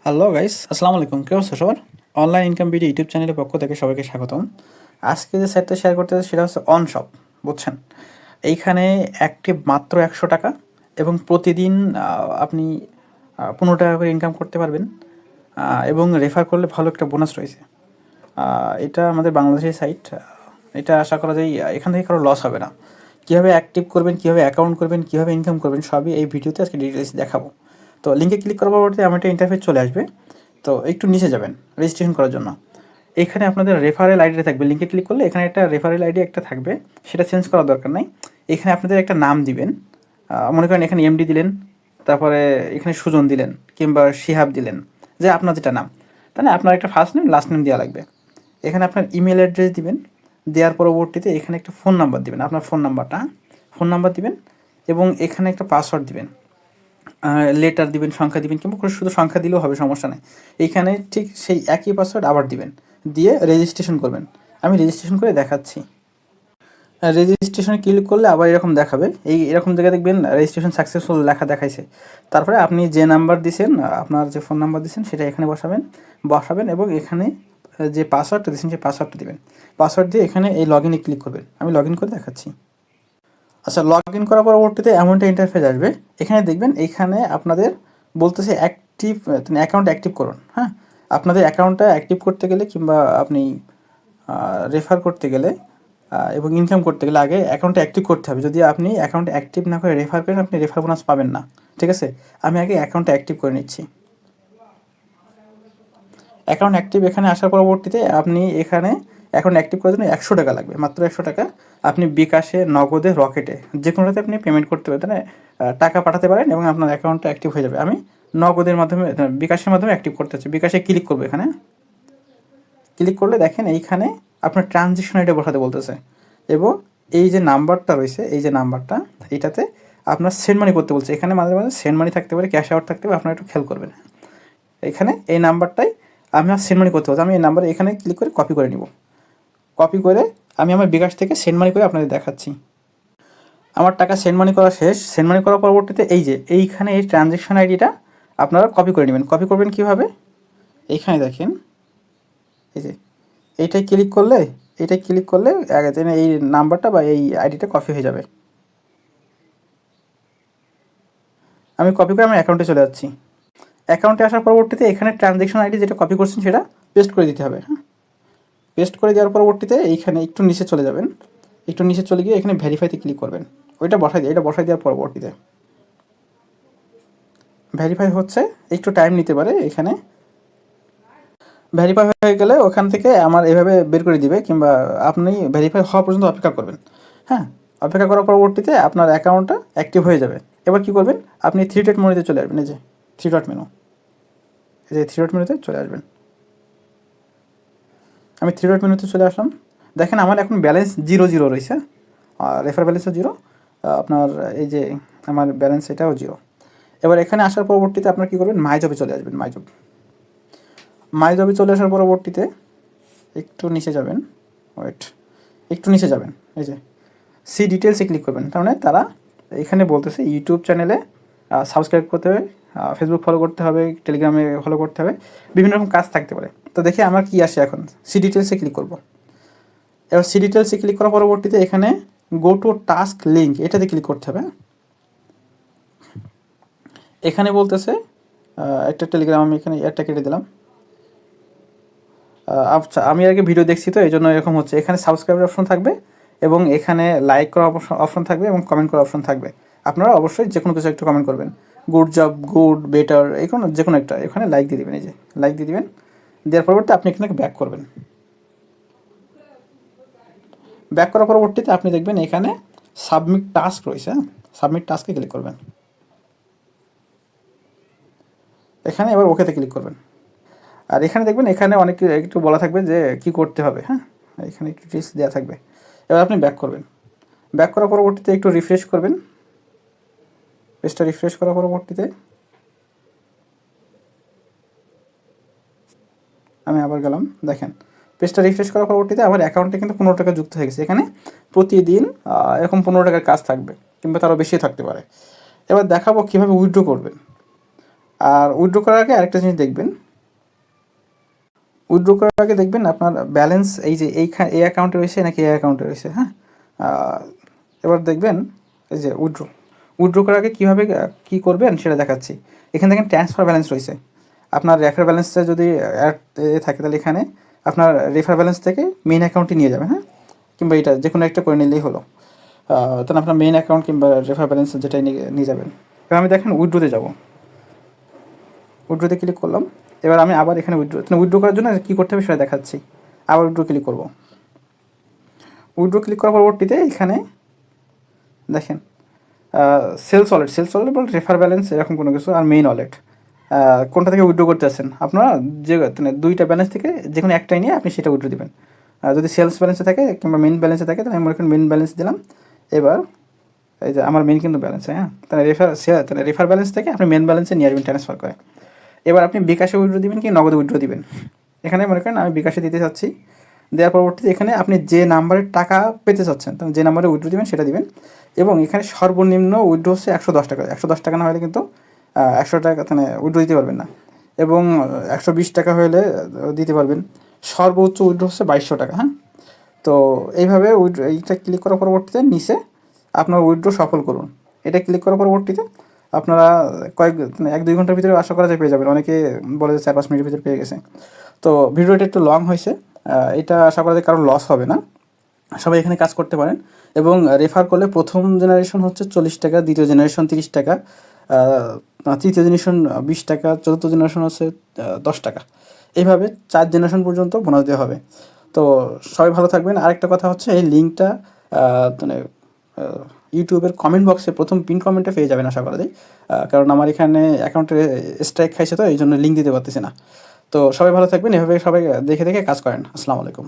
Hello guys, আসসালামু আলাইকুম। কেমন আছো সবার? অনলাইন ইনকাম ভিডিও ইউটিউব চ্যানেলের পক্ষ থেকে সবাইকে স্বাগতম। আজকে যে সাইটটা শেয়ার করতে চাই সেটা হচ্ছে অনশপ, বুঝছেন? এইখানে অ্যাক্টিভ মাত্র ১০০ টাকা এবং প্রতিদিন আপনি ১৫ টাকা করে ইনকাম করতে পারবেন, এবং রেফার করলে ভালো একটা বোনাস রয়েছে। এটা আমাদের বাংলাদেশের সাইট। এটা আশা করা যায় এখান থেকে কারো লস হবে না। কীভাবে অ্যাক্টিভ করবেন, কীভাবে অ্যাকাউন্ট করবেন, কীভাবে ইনকাম করবেন, সবই এই ভিডিওতে আজকে ডিটেলস দেখাবো। তো লিঙ্কে ক্লিক করার পরবর্তী আমার একটা ইন্টারফেস চলে আসবে। তো একটু নিচে যাবেন রেজিস্ট্রেশন করার জন্য। এখানে আপনাদের রেফারেল আইডি থাকবে। লিঙ্কে ক্লিক করলে এখানে একটা রেফারেল আইডি একটা থাকবে, সেটা চেঞ্জ করার দরকার নাই। এখানে আপনাদের একটা নাম দিবেন। মনে করেন এখানে এমডি দিলেন, তারপরে এখানে সুজন দিলেন কিংবা শিহাব দিলেন, যে আপনার যেটা নাম, তাহলে আপনার একটা ফার্স্ট নেম লাস্ট নেম দেওয়া লাগবে। এখানে আপনার ইমেল অ্যাড্রেস দিবেন। দেওয়ার পরবর্তীতে এখানে একটা ফোন নাম্বার দিবেন, আপনার ফোন নাম্বার দিবেন, এবং এখানে একটা পাসওয়ার্ড দিবেন। লেটার দিবেন, সংখ্যা দিবেন, কিংবা শুধু সংখ্যা দিলেও হবে, সমস্যা নেই। এইখানে ঠিক সেই একই পাসওয়ার্ড আবার দিবেন, দিয়ে রেজিস্ট্রেশন করবেন। আমি রেজিস্ট্রেশন করে দেখাচ্ছি। রেজিস্ট্রেশনে ক্লিক করলে আবার এরকম দেখাবে, এরকম জায়গায় দেখবেন রেজিস্ট্রেশন সাকসেসফুল লেখা দেখাইছে। তারপরে আপনি যে নাম্বার দিছেন, আপনার যে ফোন নাম্বার দিছেন সেটা এখানে বসাবেন এবং এখানে যে পাসওয়ার্ডটা দিয়েছেন সেই পাসওয়ার্ডটা দিবেন। পাসওয়ার্ড দিয়ে এখানে এই লগ ইনে ক্লিক করবেন। আমি লগ ইন করে দেখাচ্ছি। আচ্ছা, লগ ইন করার পরবর্তীতে এমন একটা ইন্টারফেস আসবে। এখানে দেখবেন এখানে আপনাদের বলতেছে অ্যাক্টিভ, অ্যাকাউন্ট অ্যাক্টিভ করুন। হ্যাঁ, আপনাদের অ্যাকাউন্টটা অ্যাক্টিভ করতে গেলে কিংবা আপনি রেফার করতে গেলে এবং ইনকাম করতে গেলে আগে অ্যাকাউন্টটা অ্যাক্টিভ করতে হবে। যদি আপনি অ্যাকাউন্ট অ্যাক্টিভ না করে রেফার করেন, আপনি রেফার বোনাস পাবেন না। ঠিক আছে, আমি আগে অ্যাকাউন্টটা অ্যাক্টিভ করে নিচ্ছি। অ্যাকাউন্ট অ্যাক্টিভ এখানে আসার পরবর্তীতে আপনি এখানে অ্যাকাউন্ট অ্যাক্টিভ করার জন্য ১০০ টাকা লাগবে, মাত্র ১০০ টাকা। আপনি বিকাশে, নগদে, রকেটে যে কোনোটাতে আপনি পেমেন্ট করতে পারেন, টাকা পাঠাতে পারেন এবং আপনার অ্যাকাউন্টটা অ্যাক্টিভ হয়ে যাবে। আমি নগদের মাধ্যমে, বিকাশের মাধ্যমে অ্যাক্টিভ করতে হচ্ছে। বিকাশে ক্লিক করবো। এখানে ক্লিক করলে দেখেন এইখানে আপনার ট্রানজেকশন আইডি বসাতে বলতেছে, এবং এই যে নাম্বারটা রয়েছে, এই যে নাম্বারটা, এটাতে আপনার সেন্ড মানি করতে বলছে। এখানে মাঝে মাঝে সেন্ড মানি থাকতে পারে, ক্যাশ আউট থাকতে পারে, আপনারা একটু খেয়াল করবেন। এখানে এই নাম্বারটাই আমার সেন্ড মানি করতে হচ্ছে। আমি এই নাম্বারে এখানে ক্লিক করে কপি করে নিব। কপি করে আমি আমার বিকাশ থেকে সেন্ড মানি করে আপনাদের দেখাচ্ছি। আমার টাকা সেন্ড মানি করা শেষ। সেন্ড মানি করার পরবর্তীতে এই যে এইখানে এই ট্রানজ্যাকশন আইডিটা আপনারা কপি করে নেবেন। কপি করবেন কীভাবে? এইখানে দেখেন, এই যে এইটাই ক্লিক করলে এই নাম্বারটা বা এই আইডিটা কপি হয়ে যাবে। আমি কপি করে আমার অ্যাকাউন্টে চলে যাচ্ছি। অ্যাকাউন্টে আসার পরবর্তীতে এখানে ট্রানজ্যাকশন আইডি যেটা কপি করছেন সেটা পেস্ট করে দিতে হবে। হ্যাঁ, পেস্ট করে দেওয়ার পরবর্তীতে এইখানে একটু নিচে চলে যাবেন। একটু নিচে চলে গিয়ে এখানে ভেরিফাইতে ক্লিক করবেন। এটা বসাই দেওয়ার পরবর্তীতে ভেরিফাই হচ্ছে, একটু টাইম নিতে পারে। এখানে ভেরিফাই হয়ে গেলে ওখান থেকে আমার এভাবে বের করে দিবে, কিংবা আপনি ভেরিফাই হওয়া পর্যন্ত অপেক্ষা করবেন। হ্যাঁ, অপেক্ষা করার পরবর্তীতে আপনার অ্যাকাউন্টটা অ্যাক্টিভ হয়ে যাবে। এবার কী করবেন? আপনি থ্রি ডট মেনুতে চলে আসবেন। এই যে থ্রি ডট মেনু, এই যে থ্রি ডট মেনুতে চলে আসবেন। আমি থ্রি ডট মেনুতে চলে আসলাম। দেখেন আমার এখন ব্যালেন্স 0 রয়েছে, আর রেফার ব্যালেন্সও 0। আপনার এই যে আমার ব্যালেন্স এটাও 0। এবার এখানে আসার পরবর্তীতে আপনার কী করবেন? মাই জবে চলে আসবেন। মাই জবে চলে আসার পরবর্তীতে একটু নিচে যাবেন। একটু নিচে যাবেন। এই যে সি ডিটেলসে ক্লিক করবেন। তার মানে তারা এখানে বলতেছে ইউটিউব চ্যানেলে সাবস্ক্রাইব করতে হবে, ফেসবুক ফলো করতে হবে, টেলিগ্রামে ফলো করতে হবে, বিভিন্ন রকম কাজ থাকতে পারে। তো দেখি আমার কী আসে। এখন সি ডিটেলসে ক্লিক করব। এবার সি ডিটেলসে ক্লিক করার পরবর্তীতে এখানে গো টু টাস্ক লিঙ্ক, এটাতে ক্লিক করতে হবে। এখানে বলতেছে একটা টেলিগ্রাম, আমি এখানে একটা কেটে দিলাম। আচ্ছা, আমি আগে ভিডিও দেখছি তো এই জন্য এরকম হচ্ছে। এখানে সাবস্ক্রাইবের অপশন থাকবে, এবং এখানে লাইক করার অপশন থাকবে, এবং কমেন্ট করার অপশন থাকবে। আপনারা অবশ্যই যে কোনো কিছু একটু কমেন্ট করবেন। গুড জব, গুড, বেটার, এই কোনো যে কোনো একটা এখানে লাইক দিয়ে দেবেন। এই যে লাইক দিয়ে দেবেন। দেওয়ার পরবর্তী আপনি এখানে ব্যাক করবেন। ব্যাক করার পরবর্তীতে আপনি দেখবেন এখানে সাবমিট টাস্ক রয়েছে। সাবমিট টাস্কে ক্লিক করবেন। এখানে এবার ওকেতে ক্লিক করবেন। আর এখানে দেখবেন এখানে অনেক একটু বলা থাকবে যে কী করতে হবে। হ্যাঁ, এখানে একটু টিপস দেওয়া থাকবে। এবার আপনি ব্যাক করবেন। ব্যাক করার পরবর্তীতে একটু রিফ্রেশ করবেন। পেজটা রিফ্রেশ করার পরবর্তীতে আমি আবার গেলাম। দেখেন পেজটা রিফ্রেশ করার পরবর্তীতে আমার অ্যাকাউন্টে কিন্তু 15 টাকা যুক্ত হয়ে গেছে। এখানে প্রতিদিন এরকম 15 টাকার কাজ থাকবে, কিংবা তারও বেশি থাকতে পারে। এবার দেখাবো কীভাবে উইথড্র করবেন। আর উইথড্র করার আগে আরেকটা জিনিস দেখবেন, উইথড্র করার আগে দেখবেন আপনার ব্যালেন্স এই যে এই অ্যাকাউন্টে রয়েছে নাকি এই অ্যাকাউন্টে রয়েছে, হ্যাঁ। এবার দেখবেন এই যে উইথড্র করার আগে কীভাবে কী করবেন সেটা দেখাচ্ছি। এখানে দেখেন ট্রান্সফার ব্যালেন্স রয়েছে, আপনার রেফার ব্যালেন্সটা যদি অ্যাড থাকে তাহলে এখানে আপনার রেফার ব্যালেন্স থেকে মেইন অ্যাকাউন্টে নিয়ে যাবেন, হ্যাঁ, কিংবা এটা যে কোনো একটা করে নিলেই হলো। তাহলে আপনার মেইন অ্যাকাউন্ট কিংবা রেফার ব্যালেন্স যেটাই নিয়ে যাবেন। এবার আমি দেখেন উইথড্রোতে যাব, উইথড্রোতে ক্লিক করলাম। এবার আমি আবার এখানে উইথড্রো করার জন্য কী করতে হবে সেটা দেখাচ্ছি। আবার উইথড্রো ক্লিক করব। উইথড্রো ক্লিক করার পরবর্তীতে এখানে দেখেন সেলস ওয়ালেট বলতে রেফার ব্যালেন্স এরকম কোনো কিছু, আর মেইন ওয়ালেট কোনটা থেকে উইথড্রো করতে আসেন আপনারা, যে মানে দুইটা ব্যালেন্স থেকে যে কোনো একটাই নিয়ে আপনি সেটা উইথড্রো দেবেন। যদি সেলস ব্যালেন্সে থাকে কিংবা মেইন ব্যালেন্সে থাকে তাহলে আমি মনে করেন মেইন ব্যালেন্স দিলাম। এবার এই যে আমার মেইন কিন্তু ব্যালেন্স, হ্যাঁ, তাহলে রেফার ব্যালেন্স থেকে আপনি মেইন ব্যালেন্সে নিয়ে আসবেন ট্রান্সফার করে। এবার আপনি বিকাশে উইথড্রো দিবেন কি নগদে উইথড্রো দিবেন, এখানে মনে করেন আমি বিকাশে দিতে চাচ্ছি। দেওয়ার পরবর্তীতে এখানে আপনি যে নাম্বারের টাকা পেতে চাচ্ছেন তাহলে যে নাম্বারে উইথড্রো দিবেন সেটা দিবেন। এবং এখানে সর্বনিম্ন উইথড্রো হচ্ছে 110 টাকা। 110 টাকা না হলে কিন্তু 100 টাকা মানে উইথড্রো দিতে পারবেন না। এবং 120 টাকা হলে দিতে পারবেন। সর্বোচ্চ উইথড্রো হচ্ছে 2200 টাকা, হ্যাঁ। তো এইভাবে এইটা ক্লিক করার পরবর্তীতে নিচে আপনার উইথড্রো সফল করুন। এটা ক্লিক করার পরবর্তীতে আপনারা মানে 1-2 ঘন্টার ভিতরে আশা করা যায় পেয়ে যাবেন। অনেকে বলে যে 4-5 মিনিটের ভিতরে পেয়ে গেছে। তো ভিডিওটা একটু লং হয়েছে, এটা আশা করা যায় কারণ লস হবে না, সবাই এখানে কাজ করতে পারেন। এবং রেফার করলে প্রথম জেনারেশন হচ্ছে 40 টাকা, দ্বিতীয় জেনারেশন 30 টাকা, তৃতীয় জেনারেশন 20 টাকা, চতুর্থ জেনারেশন হচ্ছে 10 টাকা। এইভাবে 4 জেনারেশন পর্যন্ত বোনাস দেওয়া হবে। তো সবাই ভালো থাকবেন। আরেকটা কথা হচ্ছে এই লিঙ্কটা মানে ইউটিউবের কমেন্ট বক্সে প্রথম পিন কমেন্টে পেয়ে যাবেন আশা করা যায়, কারণ আমার এখানে অ্যাকাউন্টে স্ট্রাইক খাইছে তো এই জন্য লিঙ্ক দিতে পারতেছি না। তো সবাই ভালো থাকবেন, এভাবে সবাই দেখে দেখে কাজ করেন। আসসালামু আলাইকুম।